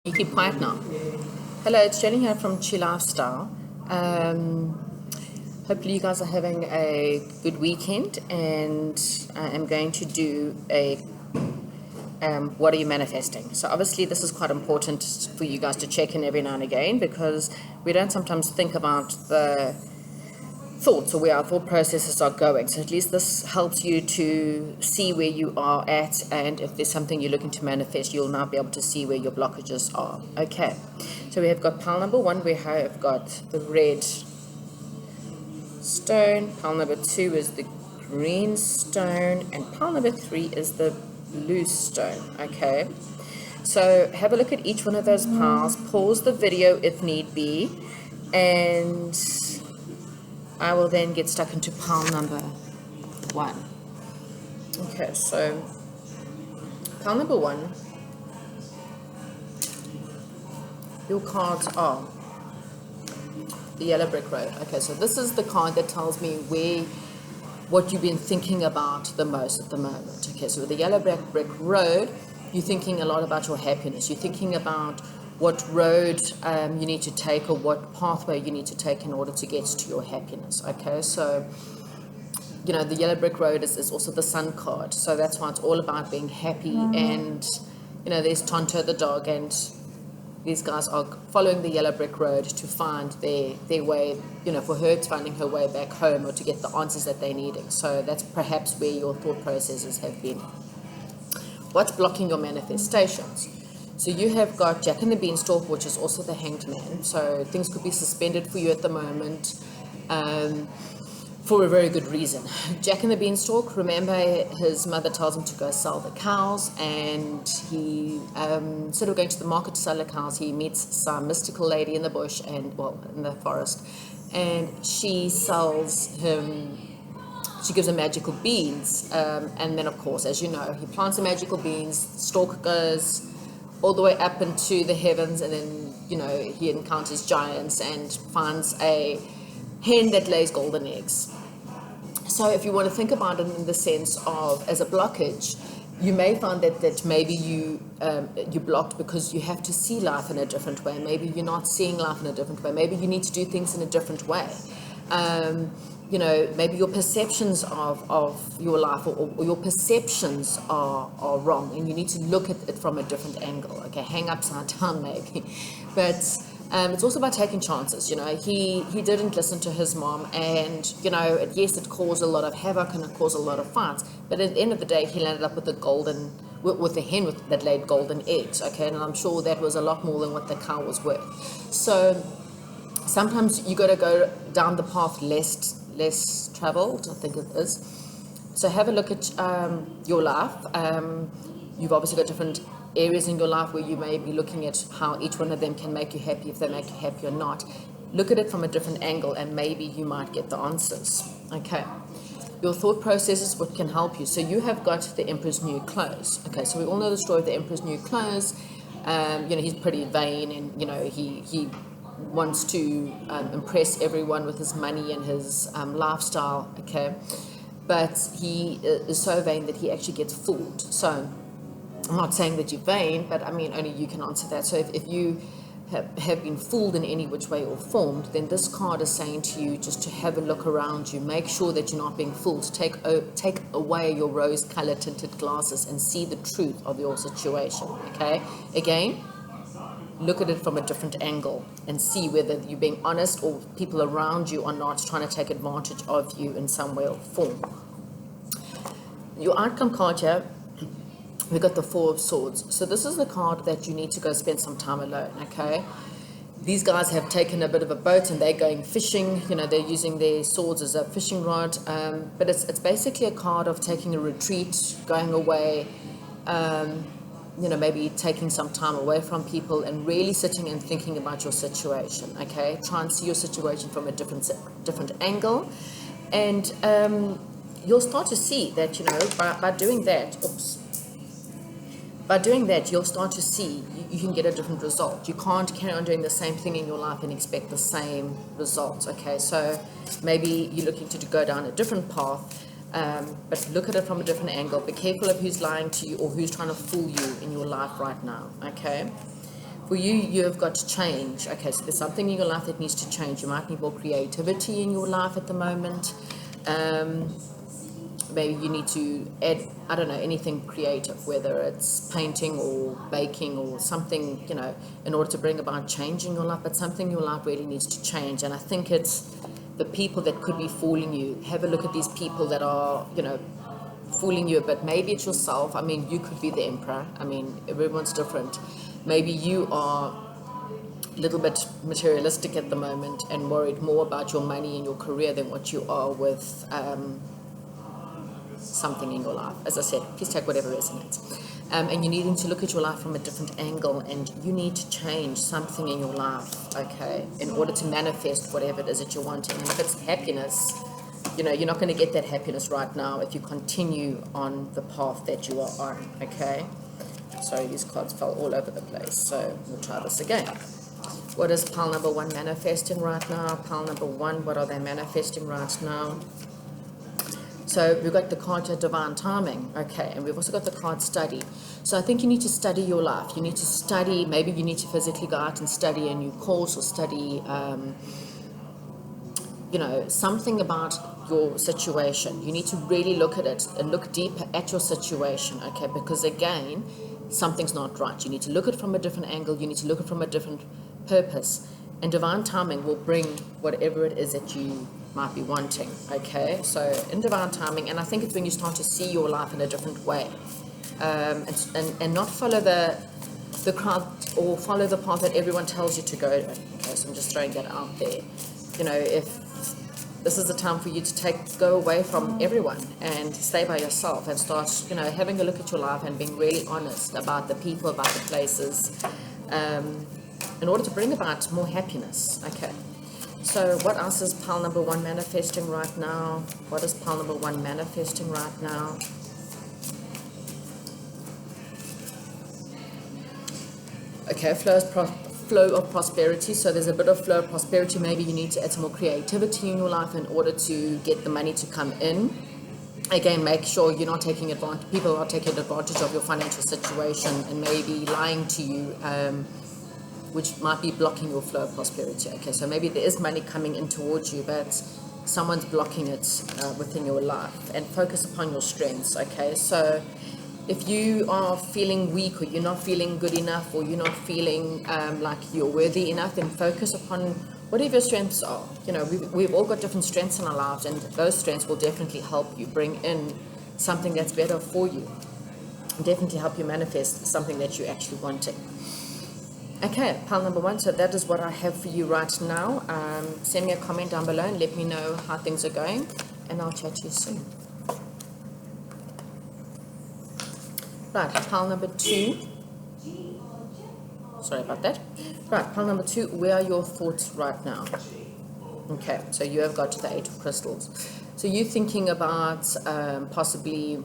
You keep quiet now. Hello, it's Jenny here from Chi Lifestyle. Hopefully you guys are having a good weekend, and I am going to do a what are you manifesting? So obviously this is quite important for you guys to check in every now and again, because we don't sometimes think about the thoughts or where our thought processes are going. So at least this helps you to see where you are at, and if there's something you're looking to manifest, you'll now be able to see where your blockages are. Okay, so we have got pile number 1, we have got the red stone, pile number 2 is the green stone, and pile number 3 is the blue stone. Okay, so have a look at each one of those piles, pause the video if need be, and I will then get stuck into pile number 1. Okay, so pile number 1, your cards are the yellow brick road. Okay, so this is the card that tells me what you've been thinking about the most at the moment. Okay, so with the yellow brick road, you're thinking a lot about your happiness. You're thinking about what road you need to take, or what pathway you need to take in order to get to your happiness. Okay, so the yellow brick road is also the sun card, so that's why it's all about being happy. And there's Tonto the dog, and these guys are following the yellow brick road to find their way. For her, it's finding her way back home, or to get the answers that they're needing. So that's perhaps where your thought processes have been. What's blocking your manifestations? So you have got Jack and the Beanstalk, which is also the Hanged Man. So things could be suspended for you at the moment, for a very good reason. Jack and the Beanstalk, remember, his mother tells him to go sell the cows, and he, instead of going to the market to sell the cows, he meets some mystical lady in the bush, in the forest, and she sells him, she gives him magical beans, and then of course, as you know, he plants the magical beans, the stalk goes all the way up into the heavens, and then he encounters giants and finds a hen that lays golden eggs. So if you want to think about it in the sense of as a blockage, you may find that maybe you're blocked because you have to see life in a different way. Maybe you're not seeing life in a different way. Maybe you need to do things in a different way. Maybe your perceptions of your life, or your perceptions are wrong, and you need to look at it from a different angle. Okay, hang upside down maybe. But it's also about taking chances. He didn't listen to his mom, and yes, it caused a lot of havoc and it caused a lot of fights, but at the end of the day, he landed up with a hen that laid golden eggs. Okay, and I'm sure that was a lot more than what the cow was worth. So sometimes you got to go down the path less traveled, I think it is. So have a look at your life. You've obviously got different areas in your life where you may be looking at how each one of them can make you happy, if they make you happy or not. Look at it from a different angle, and maybe you might get the answers. Okay, your thought processes, what can help you. So you have got the Emperor's New Clothes. Okay, so we all know the story of the Emperor's New Clothes. He's pretty vain, and he wants to impress everyone with his money and his lifestyle. Okay, but he is so vain that he actually gets fooled. So I'm not saying that you're vain, but I mean, only you can answer that. So if you have been fooled in any which way or formed, then this card is saying to you just to have a look around you. Make sure that you're not being fooled. Take away your rose-colored tinted glasses and see the truth of your situation. Okay, again, look at it from a different angle and see whether you're being honest, or people around you are not trying to take advantage of you in some way or form. Your outcome card here, we got the Four of Swords. So this is the card that you need to go spend some time alone. Okay, these guys have taken a bit of a boat and they're going fishing. They're using their swords as a fishing rod, but it's basically a card of taking a retreat, going away, maybe taking some time away from people and really sitting and thinking about your situation. Okay, try and see your situation from a different angle, and you'll start to see that by doing that. By doing that, you'll start to see you can get a different result. You can't carry on doing the same thing in your life and expect the same results. Okay, so maybe you're looking to go down a different path, but look at it from a different angle. Be careful of who's lying to you or who's trying to fool you in your life right now. Okay, For you, you have got to change. Okay, so there's something in your life that needs to change. You might need more creativity in your life at the moment. Maybe you need to add, I don't know, anything creative, whether it's painting or baking or something, in order to bring about change in your life. But something in your life really needs to change. And I think it's the people that could be fooling you. Have a look at these people that are, fooling you a bit. Maybe it's yourself. I mean, you could be the emperor. I mean, everyone's different. Maybe you are a little bit materialistic at the moment and worried more about your money and your career than what you are with something in your life. As I said, please take whatever resonates. And you're needing to look at your life from a different angle, and you need to change something in your life, okay, in order to manifest whatever it is that you're wanting. And if it's happiness, you're not going to get that happiness right now if you continue on the path that you are on, okay? Sorry, these cards fell all over the place, so we'll try this again. What is pile number 1 manifesting right now? Pile number 1, what are they manifesting right now? So we've got the card of divine timing, okay, and we've also got the card study. So I think you need to study your life. You need to study, maybe you need to physically go out and study a new course or study, something about your situation. You need to really look at it and look deeper at your situation, okay, because again, something's not right. You need to look at it from a different angle. You need to look at it from a different purpose. And divine timing will bring whatever it is that you might be wanting, okay? So in divine timing, and I think it's when you start to see your life in a different way, and not follow the crowd or follow the path that everyone tells you to go. Okay, so I'm just throwing that out there. If this is the time for you to go away from everyone and stay by yourself and start, having a look at your life and being really honest about the people, about the places, in order to bring about more happiness, okay? So what else is pile number 1 manifesting right now? What is pile number 1 manifesting right now? Okay, flow of prosperity. So there's a bit of flow of prosperity. Maybe you need to add some more creativity in your life in order to get the money to come in. Again, make sure you're not taking advantage. People are taking advantage of your financial situation and maybe lying to you, which might be blocking your flow of prosperity. Okay, so maybe there is money coming in towards you, but someone's blocking it within your life. And focus upon your strengths, okay? So if you are feeling weak, or you're not feeling good enough, or you're not feeling like you're worthy enough, then focus upon whatever your strengths are. We've all got different strengths in our lives, and those strengths will definitely help you bring in something that's better for you. Definitely help you manifest something that you're actually wanting. Okay, pile number 1, so that is what I have for you right now. Send me a comment down below and let me know how things are going, and I'll chat to you soon. Right, pile number 2. Sorry about that. Right, pile number 2, where are your thoughts right now? Okay, so you have got the 8 of crystals. So you're thinking about possibly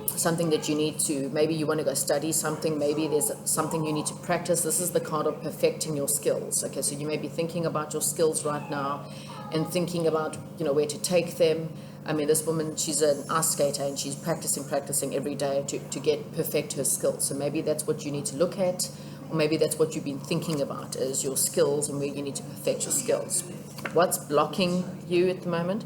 something that you need to, maybe you want to go study something, maybe there's something you need to practice. This is the card of perfecting your skills. Okay, so you may be thinking about your skills right now and thinking about, where to take them. I mean, this woman, she's an ice skater and she's practicing every day to perfect her skills. So maybe that's what you need to look at, or maybe that's what you've been thinking about, is your skills and where you need to perfect your skills. What's blocking you at the moment?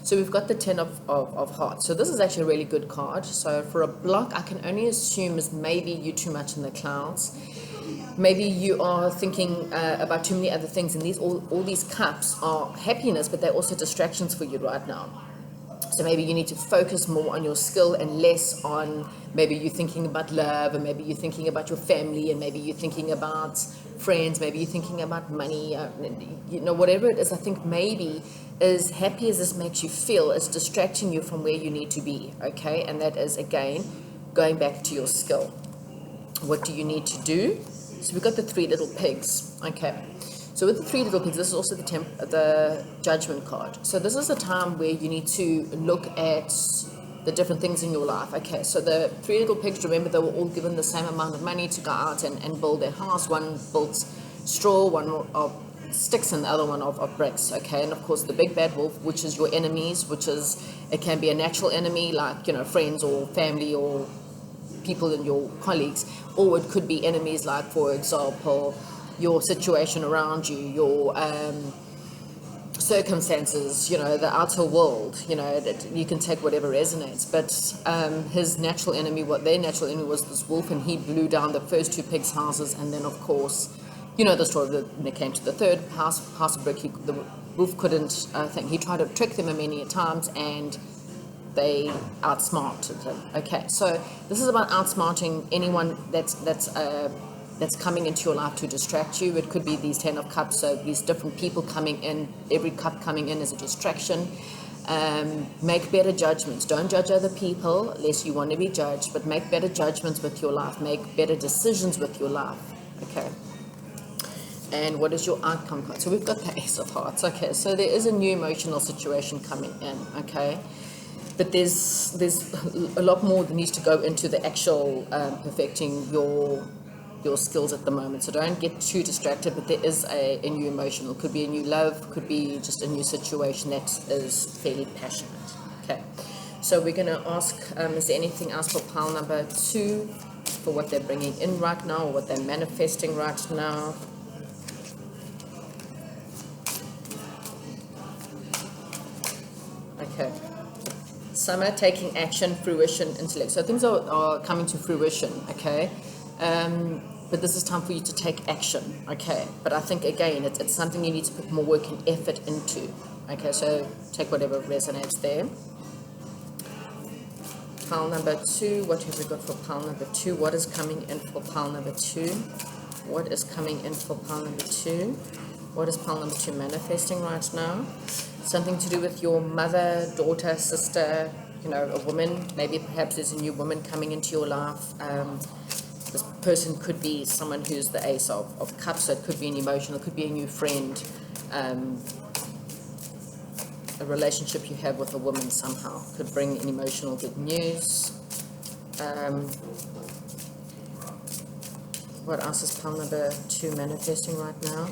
So we've got the 10 of hearts. So this is actually a really good card. So for a block, I can only assume is maybe you too much in the clouds. Maybe you are thinking about too many other things, and all these cups are happiness, but they're also distractions for you right now. So maybe you need to focus more on your skill and less on, maybe you're thinking about love, and maybe you're thinking about your family, and maybe you're thinking about friends, maybe you're thinking about money, whatever it is. I think maybe, as happy as this makes you feel, it's distracting you from where you need to be, okay? And that is, again, going back to your skill. What do you need to do? So we've got the 3 little pigs, okay? So with the 3 little pigs, this is also the judgment card. So this is a time where you need to look at the different things in your life. Okay, so the 3 little pigs, remember, they were all given the same amount of money to go out and build their house. One built straw, one of sticks, and the other one of bricks. Okay, and of course the big bad wolf, which is your enemies, it can be a natural enemy like, friends or family or people and your colleagues, or it could be enemies, like, for example, your situation around you, your circumstances, the outer world, that you can take whatever resonates. But his natural enemy, their natural enemy was this wolf, and he blew down the first 2 pigs' houses, and then, of course, the story when it came to the third house of brick, the wolf couldn't think. He tried to trick them many times, and they outsmarted him. Okay, so this is about outsmarting anyone that's coming into your life to distract you. It could be these 10 of cups, so these different people coming in. Every cup coming in is a distraction. Make better judgments. Don't judge other people unless you want to be judged, but make better judgments with your life. Make better decisions with your life. Okay. And what is your outcome card? So we've got the Ace of Hearts. Okay, so there is a new emotional situation coming in. Okay, but there's a lot more that needs to go into the actual perfecting your skills at the moment. So don't get too distracted. But there is a new emotional. Could be a new love. Could be just a new situation that is fairly passionate. Okay, so we're going to ask: is there anything else for pile number 2 for what they're bringing in right now, or what they're manifesting right now? Okay. Summer, taking action, fruition, intellect. So things are coming to fruition, okay? But this is time for you to take action, okay? But I think, again, it's something you need to put more work and effort into, okay? So take whatever resonates there. Pile number 2, what have we got for pile number 2? What is coming in for pile number 2? What is coming in for pile number 2? What is pile number 2 manifesting right now? Something to do with your mother, daughter, sister, a woman. Maybe perhaps there's a new woman coming into your life. This person could be someone who's the Ace of Cups, so it could be an emotional, it could be a new friend, a relationship you have with a woman somehow. Could bring an emotional good news. What else is pile number 2 manifesting right now?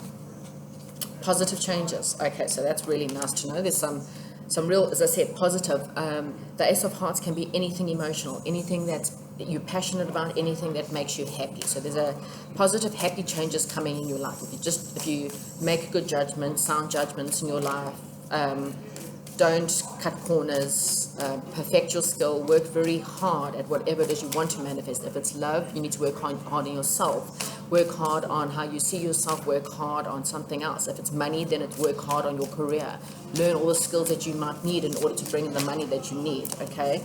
Positive changes. Okay, so that's really nice to know. There's some real, as I said, positive. The Ace of Hearts can be anything emotional, anything that you're passionate about, anything that makes you happy. So there's a positive, happy changes coming in your life. If you make good judgments, sound judgments in your life, don't cut corners, perfect your skill, work very hard at whatever it is you want to manifest. If it's love, you need to work hard on yourself. Work hard on how you see yourself, work hard on something else. If it's money, then it's work hard on your career. Learn all the skills that you might need in order to bring in the money that you need, okay?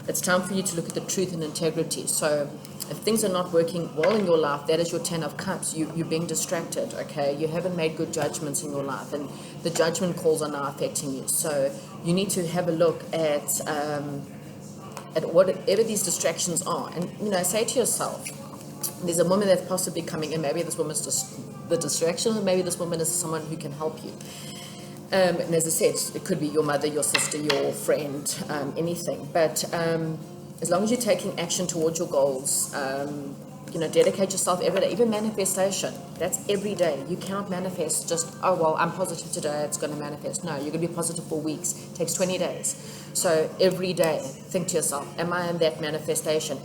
It's time for you to look at the truth and integrity. So if things are not working well in your life, that is your 10 of Cups. You're being distracted, okay? You haven't made good judgments in your life, and the judgment calls are now affecting you. So you need to have a look at whatever these distractions are. And, say to yourself, there's a woman that's possibly coming in. Maybe this woman's just the distraction, or maybe this woman is someone who can help you. And as I said, it could be your mother, your sister, your friend, anything. But as long as you're taking action towards your goals, dedicate yourself every day. Even manifestation, that's every day. You cannot manifest just, oh, well, I'm positive today, it's going to manifest. No, you're going to be positive for weeks. It takes 20 days. So every day, think to yourself, am I in that manifestation?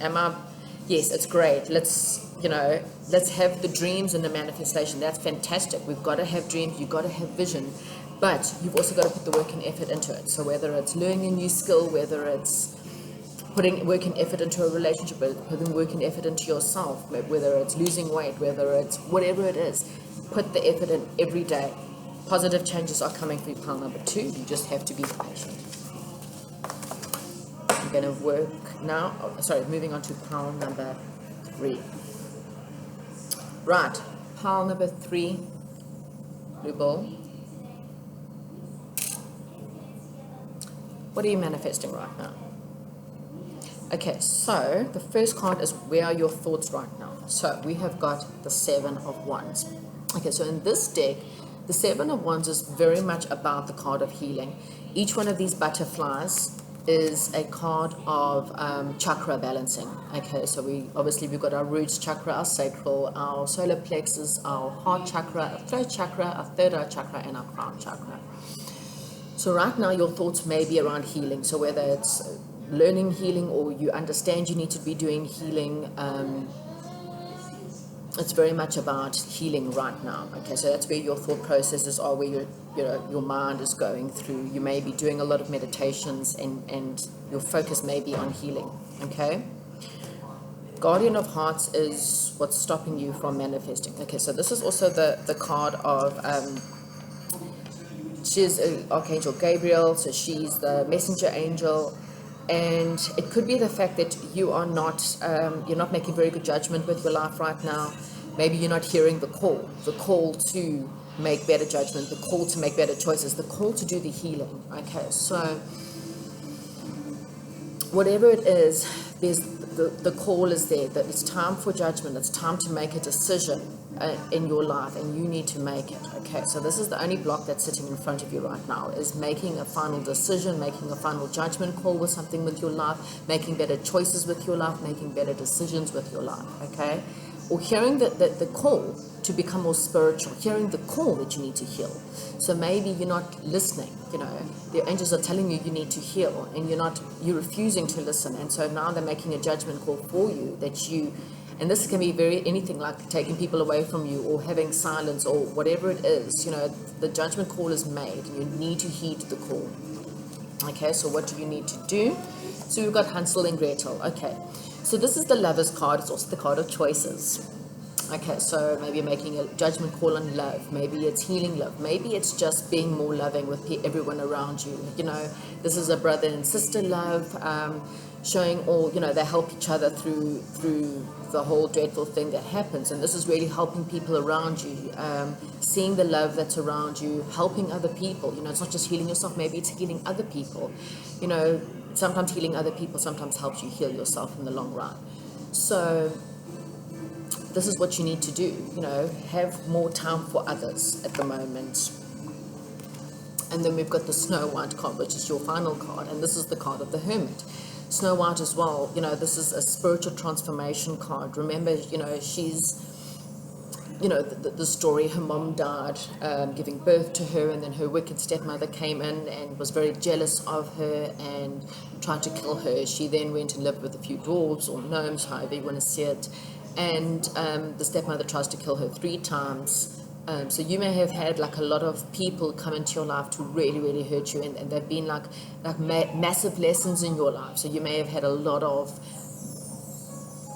Yes, it's great. Let's have the dreams and the manifestation. That's fantastic. We've got to have dreams. You've got to have vision. But you've also got to put the work and effort into it. So whether it's learning a new skill, whether it's putting work and effort into a relationship, putting work and effort into yourself, whether it's losing weight, whether it's whatever it is, put the effort in every day. Positive changes are coming for pile number 2. You just have to be patient. I'm going to work now. Moving on to pile number 3. Right, pile number 3, blue ball. What are you manifesting right now? Okay, so the first card is, where are your thoughts right now? So we have got the 7 of Wands. Okay, so in this deck, the 7 of Wands is very much about the card of healing. Each one of these butterflies is a card of chakra balancing. Okay, so we've got our roots chakra, our sacral, our solar plexus, our heart chakra, our throat chakra, our third eye chakra, and our crown chakra. So right now your thoughts may be around healing. So whether it's learning healing, or you understand you need to be doing healing. It's very much about healing right now. Okay, so that's where your thought processes are, where your mind is going through. You may be doing a lot of meditations, and your focus may be on healing. Okay. Guardian of Hearts is what's stopping you from manifesting. Okay, so this is also the card of she's Archangel Gabriel, so she's the messenger angel, and it could be the fact that you're not making very good judgment with your life right now. Maybe you're not hearing the call to make better judgment, the call to make better choices, the call to do the healing. Okay, so whatever it is, there's the call is there, that it's time for judgment, it's time to make a decision in your life, and you need to make it. Okay, so this is the only block that's sitting in front of you right now, is making a final decision, making a final judgment call with something with your life, making better choices with your life, making better decisions with your life. Okay, or hearing the call to become more spiritual, hearing the call that you need to heal. So maybe you're not listening, the angels are telling you need to heal, and you're refusing to listen, and so now they're making a judgment call for you and this can be anything like taking people away from you, or having silence, or whatever it is. The judgment call is made, and you need to heed the call. Okay, so what do you need to do? So we've got Hansel and Gretel. Okay, so this is the Lover's card. It's also the card of choices. Okay, so maybe you're making a judgment call on love. Maybe it's healing love. Maybe it's just being more loving with everyone around you. This is a brother and sister love, showing all, they help each other through the whole dreadful thing that happens. And this is really helping people around you, seeing the love that's around you, helping other people. It's not just healing yourself. Maybe it's healing other people. Sometimes healing other people sometimes helps you heal yourself in the long run. So this is what you need to do, have more time for others at the moment. And then we've got the Snow White card, which is your final card, and this is the card of the Hermit. Snow White as well, this is a spiritual transformation card. Remember, she's, the story, her mom died giving birth to her, and then her wicked stepmother came in and was very jealous of her and tried to kill her. She then went and lived with a few dwarves or gnomes, however you want to see it. And the stepmother tries to kill her 3 times. So you may have had like a lot of people come into your life to really, really hurt you, and they've been like massive lessons in your life. So you may have had a lot of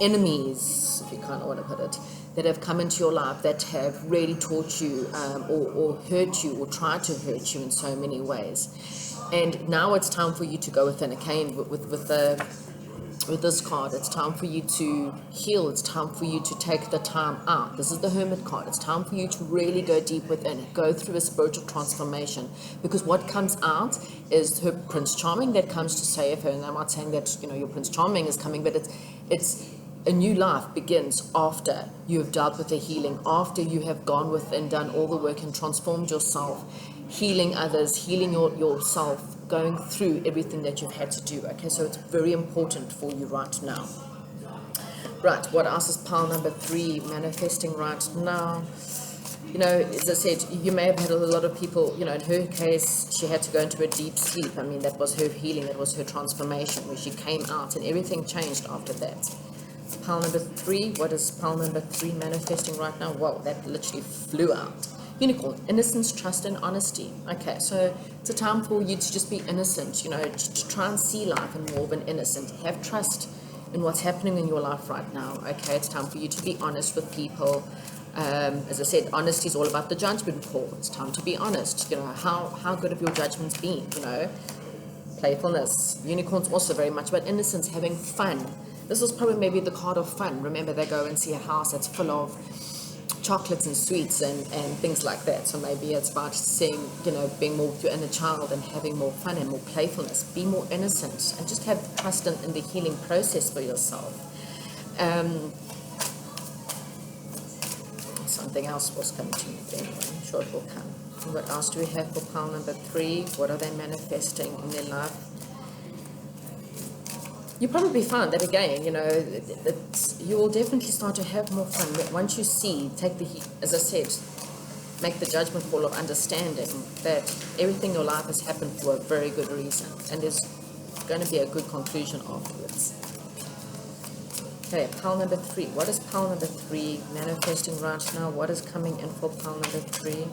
enemies, if you kind of want to put it, that have come into your life that have really taught you or hurt you or tried to hurt you in so many ways. And now it's time for you to go within. Again, with this card, it's time for you to heal. It's time for you to take the time out. This is the Hermit card. It's time for you to really go deep within, go through a spiritual transformation, because what comes out is her Prince Charming that comes to save her. And I'm not saying that your Prince Charming is coming, but it's a new life begins after you have dealt with the healing, after you have gone within, done all the work and transformed yourself, healing others, healing yourself, going through everything that you've had to do. Okay, so it's very important for you right now. Right, what else is pile number 3 manifesting right now? As I said, you may have had a lot of people, in her case, she had to go into a deep sleep. I mean, that was her healing, that was her transformation, where she came out and everything changed after that. Pile number 3, what is pile number 3 manifesting right now? Well, that literally flew out. Unicorn, innocence, trust, and honesty. Okay, so it's a time for you to just be innocent, to try and see life in more of an innocent. Have trust in what's happening in your life right now. Okay, it's time for you to be honest with people. As I said, honesty is all about the judgment call. It's time to be honest. How good have your judgments been? Playfulness. Unicorn's also very much about innocence, having fun. This is probably maybe the card of fun. Remember, they go and see a house that's full of chocolates and sweets and things like that. So maybe it's about seeing, being more with your inner child and having more fun and more playfulness. Be more innocent and just have trust in the healing process for yourself. Something else was coming to me anyway. I'm sure it will come. What else do we have for pile number 3? What are they manifesting in their life? You probably found that again, you will definitely start to have more fun. Once you see, as I said, make the judgment call of understanding that everything in your life has happened for a very good reason. And there's going to be a good conclusion afterwards. Okay, pile number 3. What is pile number 3 manifesting right now? What is coming in for pile number 3?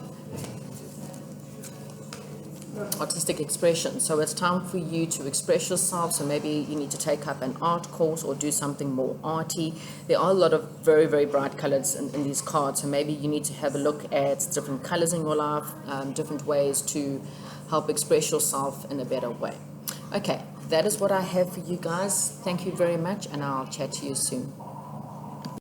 Artistic expression. So it's time for you to express yourself. So maybe you need to take up an art course or do something more arty. There are a lot of very, very bright colors in these cards. So maybe you need to have a look at different colors in your life, different ways to help express yourself in a better way. Okay, that is what I have for you guys. Thank you very much, and I'll chat to you soon.